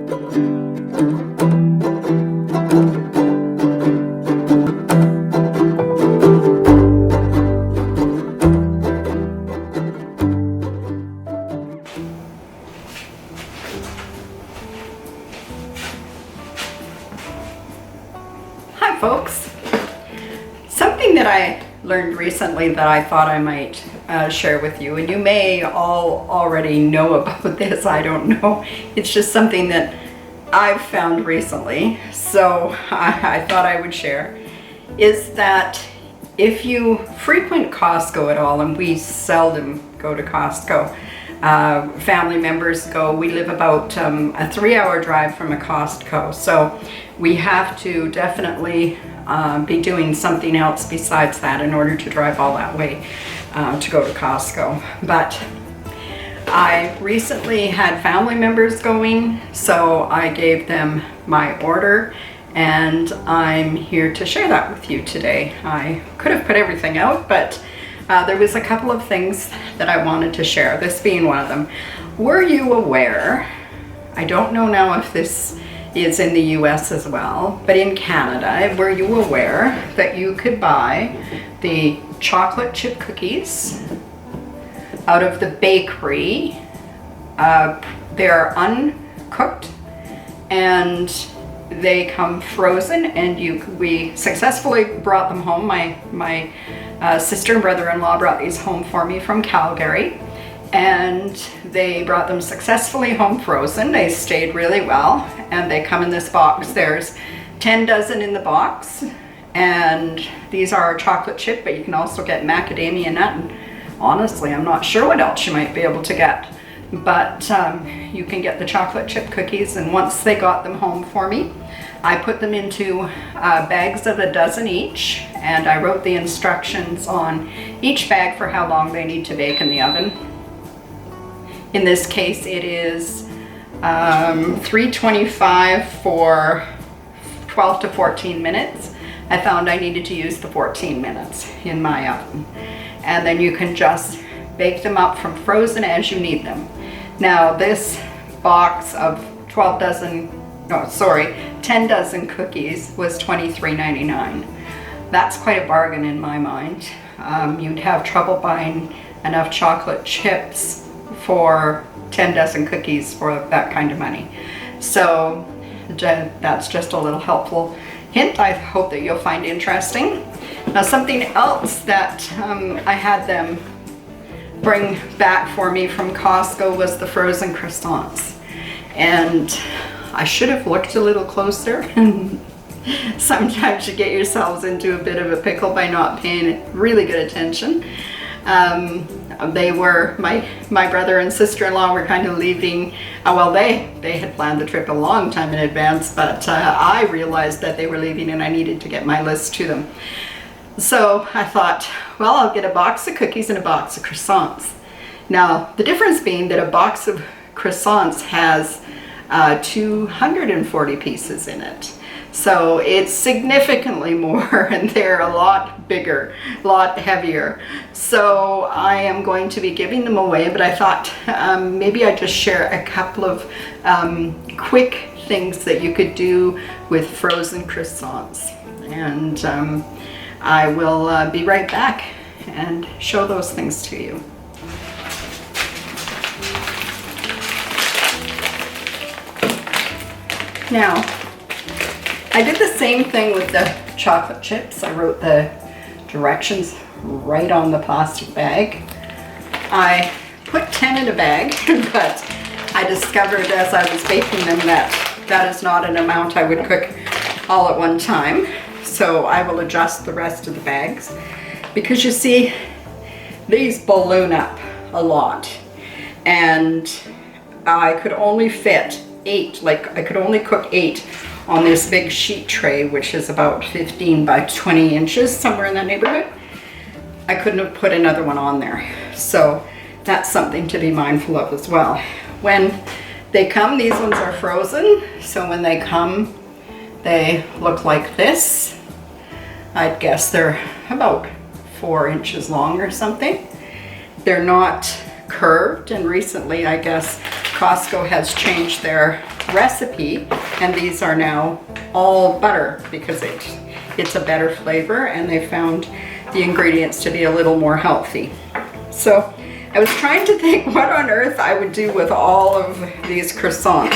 Hi folks! Something that I learned recently that I thought I might share with you, and you may all already know about this, I don't know. It's just something that I've found recently, so I thought I would share, is that if you frequent Costco at all, and we seldom go to Costco, family members go. We live about a 3-hour drive from a Costco, so we have to definitely be doing something else besides that in order to drive all that way to go to Costco. But I recently had family members going, so I gave them my order, and I'm here to share that with you today. I could have put everything out, but there was a couple of things that I wanted to share, this being one of them. Were you aware, I don't know now if this is in the US as well, but in Canada, were you aware that you could buy the chocolate chip cookies out of the bakery? They're uncooked and they come frozen, and we successfully brought them home. My sister and brother-in-law brought these home for me from Calgary, and they brought them successfully home frozen. They stayed really well, and they come in this box. There's 10 dozen in the box, and these are chocolate chip, but you can also get macadamia nut, and honestly I'm not sure what else you might be able to get. But you can get the chocolate chip cookies, and once they got them home for me, I put them into bags of a dozen each, and I wrote the instructions on each bag for how long they need to bake in the oven. In this case, it is 325 for 12 to 14 minutes. I found I needed to use the 14 minutes in my oven. And then you can just bake them up from frozen as you need them. Now this box of 10 dozen cookies was $23.99. That's quite a bargain in my mind. You'd have trouble buying enough chocolate chips for 10 dozen cookies for that kind of money. So that's just a little helpful hint I hope that you'll find interesting. Now something else that I had them bring back for me from Costco was the frozen croissants. And I should have looked a little closer. Sometimes you get yourselves into a bit of a pickle by not paying really good attention. They were, my brother and sister-in-law were kind of leaving, well they had planned the trip a long time in advance, but I realized that they were leaving and I needed to get my list to them. So I thought, well, I'll get a box of cookies and a box of croissants. Now, the difference being that a box of croissants has 240 pieces in it. So it's significantly more, and they're a lot bigger, a lot heavier. So I am going to be giving them away, but I thought maybe I'd just share a couple of quick things that you could do with frozen croissants. And I will be right back and show those things to you. Now, I did the same thing with the chocolate chips. I wrote the directions right on the plastic bag. I put 10 in a bag, but I discovered as I was baking them that that is not an amount I would cook all at one time. So I will adjust the rest of the bags, because you see, these balloon up a lot, and I could only fit 8, like I could only cook 8 on this big sheet tray, which is about 15 by 20 inches, somewhere in that neighborhood. I couldn't have put another one on there. So that's something to be mindful of as well. When they come, these ones are frozen, so when they come, they look like this. I'd guess they're about 4 inches long or something. They're not curved, and recently I guess Costco has changed their recipe, and these are now all butter because it's a better flavor, and they found the ingredients to be a little more healthy. So I was trying to think what on earth I would do with all of these croissants.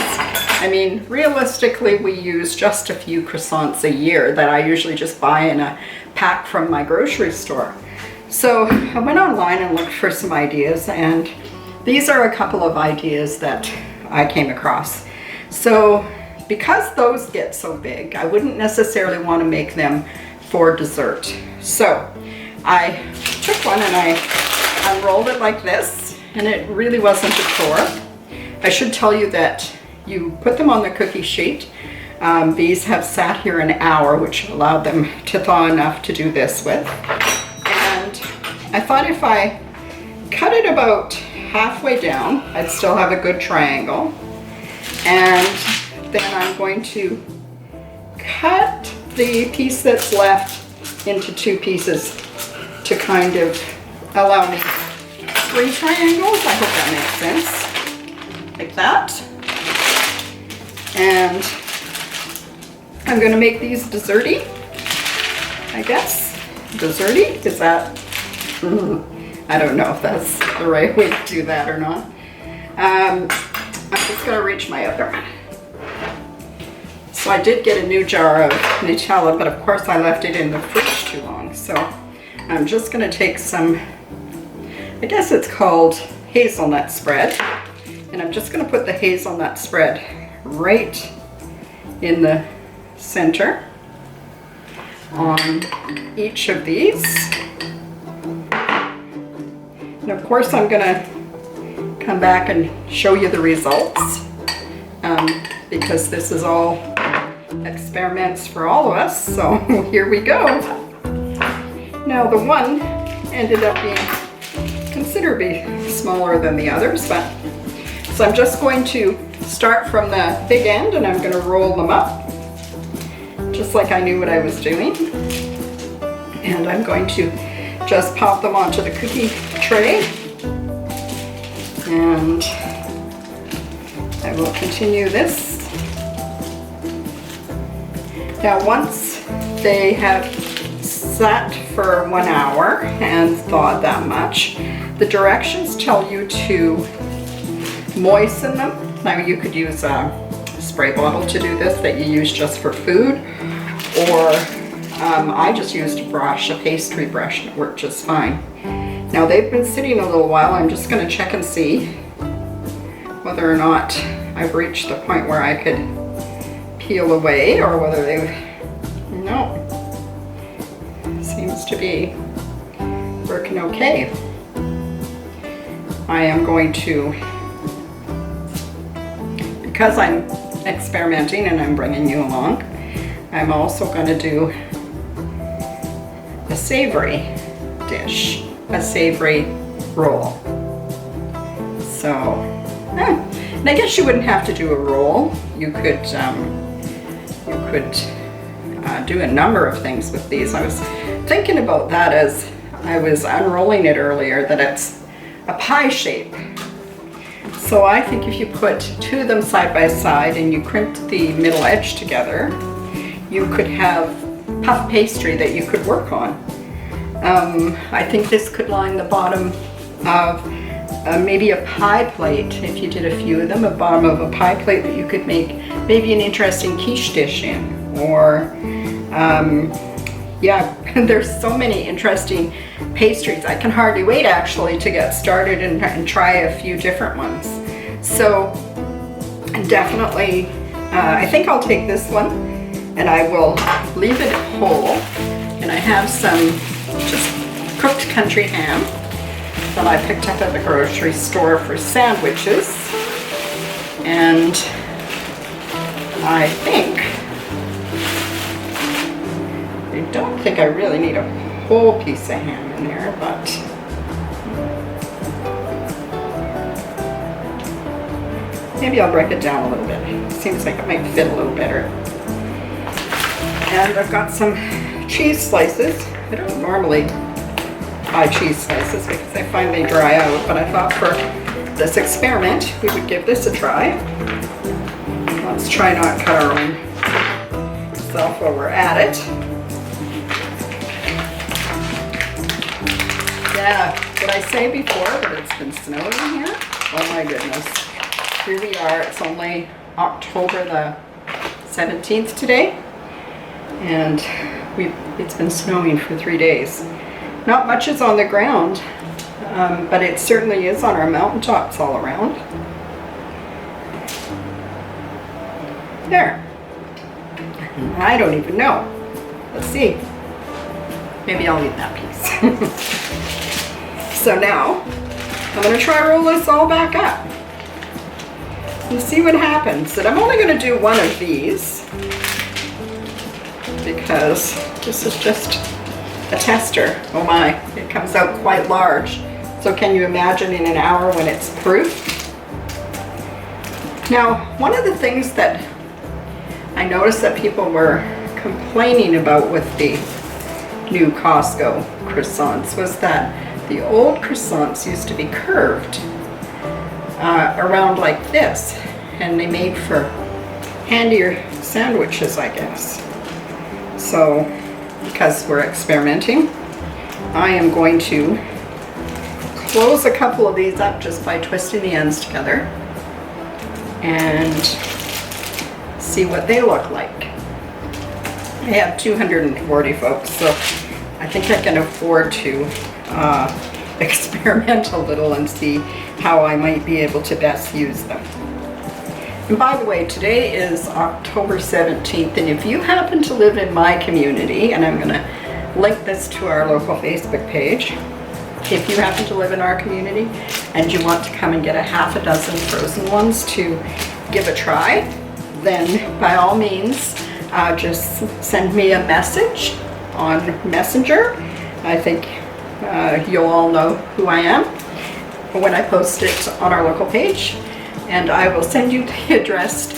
I mean, realistically, we use just a few croissants a year that I usually just buy in a pack from my grocery store. So I went online and looked for some ideas, and these are a couple of ideas that I came across. So because those get so big, I wouldn't necessarily want to make them for dessert. So I took one and I unrolled it like this, and it really wasn't a chore. I should tell you that you put them on the cookie sheet. These have sat here an hour, which allowed them to thaw enough to do this with. And I thought if I cut it about halfway down, I'd still have a good triangle. And then I'm going to cut the piece that's left into two pieces to kind of allow me 3 triangles. I hope that makes sense. Like that. And I'm going to make these desserty, I guess. Desserty? Is that? I don't know if that's the right way to do that or not. I'm just going to reach my other one. So I did get a new jar of Nutella, but of course I left it in the fridge too long. So I'm just going to take some, I guess it's called hazelnut spread. And I'm just going to put the hazelnut spread right in the center on each of these. And of course I'm going to come back and show you the results because this is all experiments for all of us. So here we go. Now the one ended up being considerably smaller than the others, but so I'm just going to start from the big end and I'm going to roll them up just like I knew what I was doing. And I'm going to just pop them onto the cookie tray. And I will continue this. Now once they have sat for 1 hour and thawed that much, the directions tell you to moisten them. Now you could use a spray bottle to do this that you use just for food, or I just used a brush, a pastry brush, and it worked just fine. Now they've been sitting a little while. I'm just going to check and see whether or not I've reached the point where I could peel away, or whether they've, no, seems to be working okay. I am going to, because I'm experimenting and I'm bringing you along, I'm also going to do a savory dish, a savory roll. So, and I guess you wouldn't have to do a roll. You could do a number of things with these. I was thinking about that as I was unrolling it earlier, that it's a pie shape. So I think if you put 2 of them side by side and you crimped the middle edge together, you could have puff pastry that you could work on. I think this could line the bottom of maybe a pie plate. If you did a few of them, a bottom of a pie plate that you could make maybe an interesting quiche dish in, or yeah, there's so many interesting pastries. I can hardly wait actually to get started and try a few different ones. So definitely, I think I'll take this one and I will leave it whole. And I have some just cooked country ham that I picked up at the grocery store for sandwiches. And I don't think I really need a whole piece of ham in there, but maybe I'll break it down a little bit. It seems like it might fit a little better. And I've got some cheese slices. I don't normally buy cheese slices because I find they dry out, but I thought for this experiment we would give this a try. Let's try not cut our own self while we're at it. Yeah, did I say before that it's been snowing here? Oh my goodness. Here we are. It's only October the 17th today, and it's been snowing for 3 days. Not much is on the ground, but it certainly is on our mountaintops all around. There. I don't even know. Let's see. Maybe I'll eat that piece. So now, I'm going to try to roll this all back up and see what happens. And I'm only going to do one of these because this is just a tester. Oh my, it comes out quite large. So can you imagine in an hour when it's proof? Now, one of the things that I noticed that people were complaining about with the new Costco croissants was that the old croissants used to be curved around like this, and they made for handier sandwiches, I guess. So, because we're experimenting, I am going to close a couple of these up just by twisting the ends together and see what they look like. I have 240 folks, so I think I can afford to experiment a little and see how I might be able to best use them. And by the way, today is October 17th, and if you happen to live in my community, and I'm going to link this to our local Facebook page, if you happen to live in our community and you want to come and get a half a dozen frozen ones to give a try, then by all means, just send me a message on Messenger. I think you'll all know who I am when I post it on our local page, and I will send you the address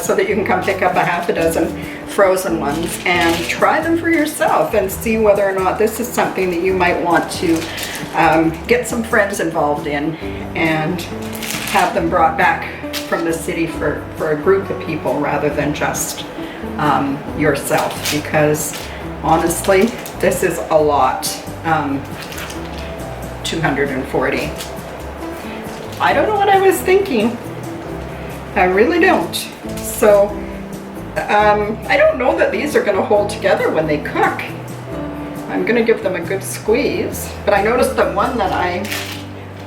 so that you can come pick up a half a dozen frozen ones and try them for yourself and see whether or not this is something that you might want to get some friends involved in and have them brought back from the city for a group of people rather than just yourself, because honestly, this is a lot. 240. I don't know what I was thinking. I really don't. So I don't know that these are going to hold together when they cook. I'm going to give them a good squeeze, but I noticed that one that I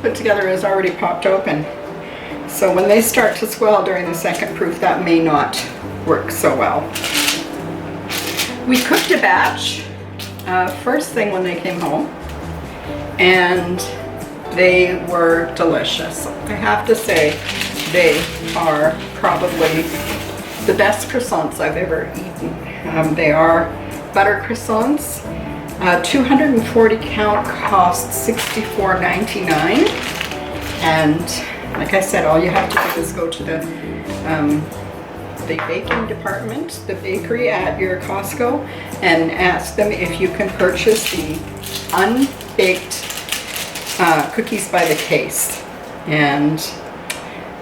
put together is already popped open. So when they start to swell during the second proof, that may not work so well. We cooked a batch first thing when they came home, and they were delicious. I have to say, they are probably the best croissants I've ever eaten. They are butter croissants. 240 count cost $64.99, and like I said, all you have to do is go to the baking department, the bakery at your Costco, and ask them if you can purchase the unbaked cookies by the case. And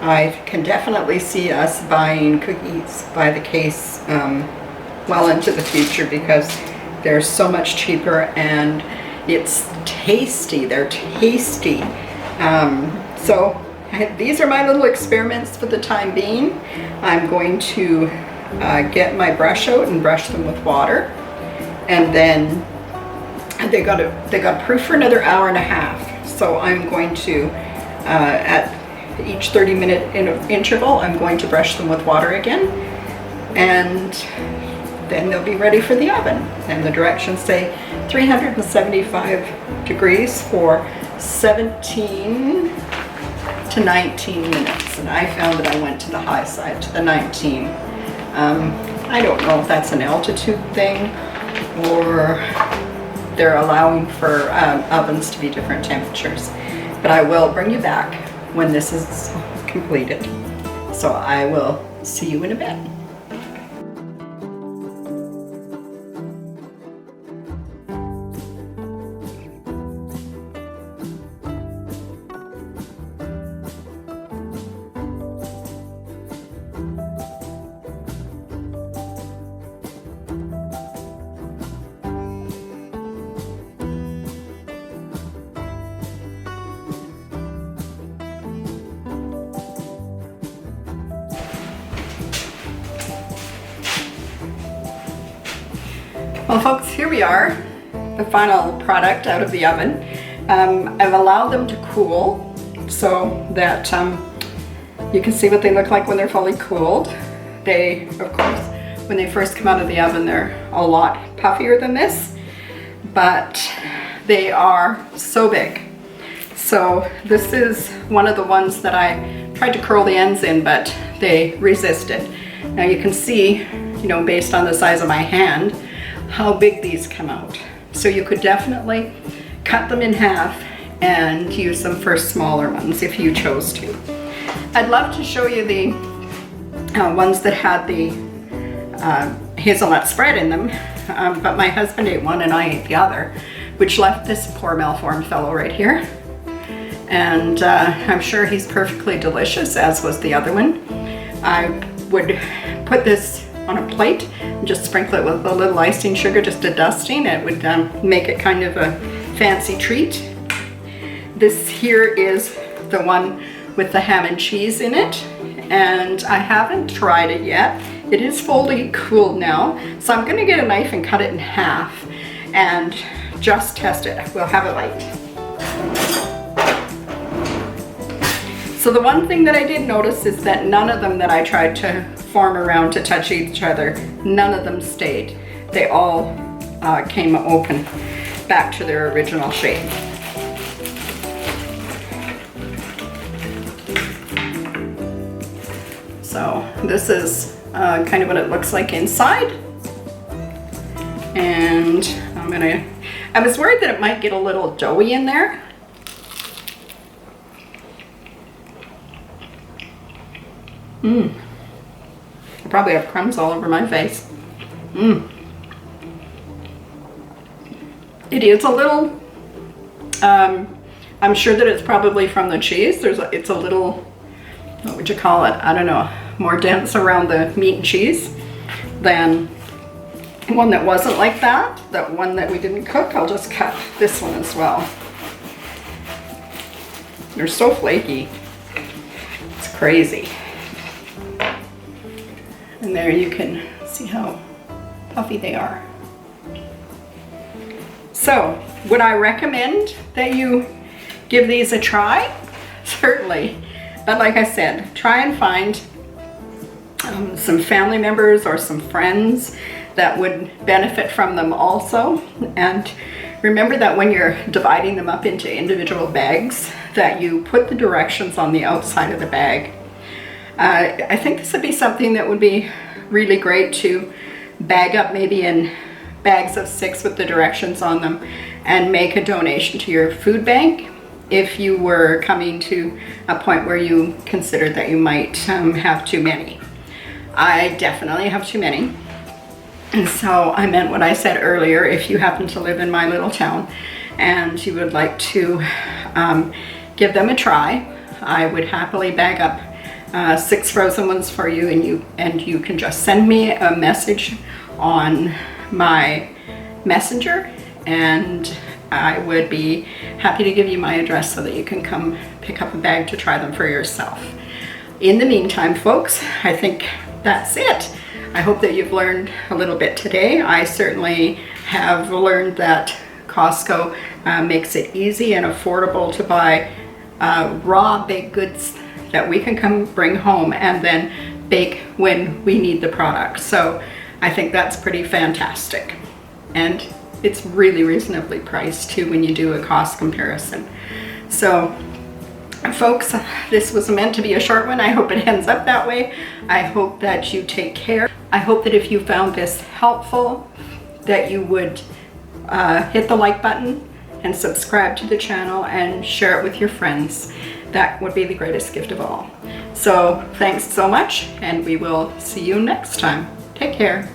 I can definitely see us buying cookies by the case well into the future, because they're so much cheaper and it's tasty. They're tasty. So these are my little experiments for the time being. I'm going to get my brush out and brush them with water, and then they got proof for another hour and a half. So I'm going to at each 30-minute interval, I'm going to brush them with water again, and then they'll be ready for the oven. And the directions say 375 degrees for 17 to 19 minutes, and I found that I went to the high side, to the 19. I don't know if that's an altitude thing or they're allowing for ovens to be different temperatures, but I will bring you back when this is completed. So I will see you in a bit. Well folks, here we are, the final product out of the oven. I've allowed them to cool so that you can see what they look like when they're fully cooled. They, of course, when they first come out of the oven, they're a lot puffier than this, but they are so big. So this is one of the ones that I tried to curl the ends in, but they resisted. Now you can see, you know, based on the size of my hand, how big these come out. So you could definitely cut them in half and use them for smaller ones if you chose to. I'd love to show you the ones that had the hazelnut spread in them, but my husband ate one and I ate the other, which left this poor malformed fellow right here. And I'm sure he's perfectly delicious, as was the other one. I would put this on a plate and just sprinkle it with a little icing sugar, just a dusting. It would make it kind of a fancy treat. This here is the one with the ham and cheese in it, and I haven't tried it yet. It is fully cooled now, so I'm gonna get a knife and cut it in half and just test it. We'll have it light. So the one thing that I did notice is that none of them that I tried to form around to touch each other, none of them stayed. They all came open back to their original shape. So this is kind of what it looks like inside. And I was worried that it might get a little doughy in there. I probably have crumbs all over my face. It is a little, I'm sure that it's probably from the cheese. It's a little, what would you call it? I don't know, more dense around the meat and cheese than one that wasn't like that. That one that we didn't cook, I'll just cut this one as well. They're so flaky. It's crazy. And there you can see how puffy they are. So, would I recommend that you give these a try? Certainly. But like I said, try and find some family members or some friends that would benefit from them also. And remember that when you're dividing them up into individual bags, that you put the directions on the outside of the bag. I think this would be something that would be really great to bag up, maybe in bags of 6 with the directions on them, and make a donation to your food bank if you were coming to a point where you considered that you might have too many. I definitely have too many. And so I meant what I said earlier. If you happen to live in my little town and you would like to give them a try, I would happily bag up 6 frozen ones for you, and you can just send me a message on my messenger, and I would be happy to give you my address so that you can come pick up a bag to try them for yourself. In the meantime, folks, I think that's it. I hope that you've learned a little bit today. I certainly have learned that Costco makes it easy and affordable to buy raw baked goods that we can come bring home and then bake when we need the product. So I think that's pretty fantastic. And it's really reasonably priced too when you do a cost comparison. So folks, this was meant to be a short one. I hope it ends up that way. I hope that you take care. I hope that if you found this helpful, that you would hit the like button and subscribe to the channel and share it with your friends. That would be the greatest gift of all. So thanks so much, and we will see you next time. Take care.